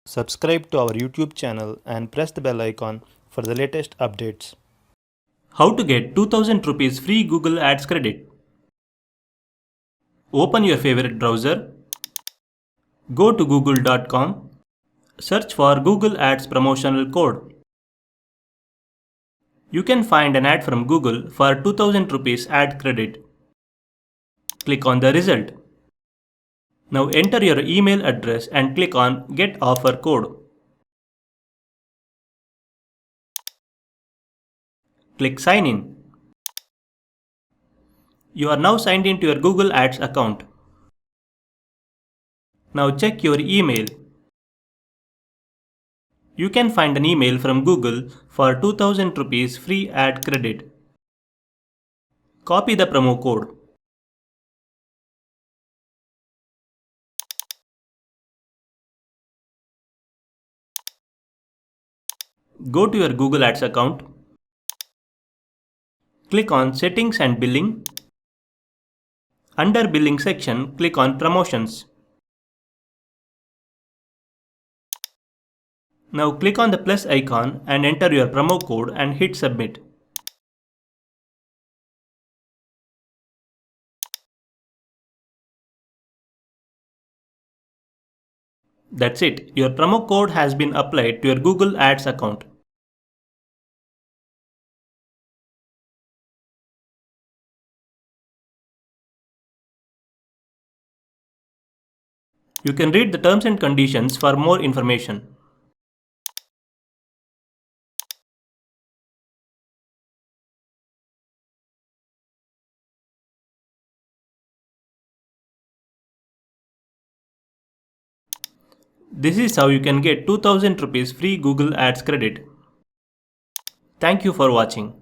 Subscribe to our YouTube channel and press the bell icon for the latest updates. How to get 2000 rupees free Google Ads credit. Open your favorite browser. Go to google.com. Search for Google Ads promotional code. You can find an ad from Google for 2000 rupees ad credit. Click on the result. Now enter your email address and click on Get Offer Code. Click Sign In. You are now signed into your Google Ads account. Now check your email. You can find an email from Google for 2000 rupees free ad credit. Copy the promo code. Go to your Google Ads account. Click on Settings and Billing. Under Billing section, click on Promotions. Now click on the plus icon and enter your promo code and hit Submit. That's it. Your promo code has been applied to your Google Ads account. You can read the terms and conditions for more information. This is how you can get 2000 rupees free Google Ads credit. Thank you for watching.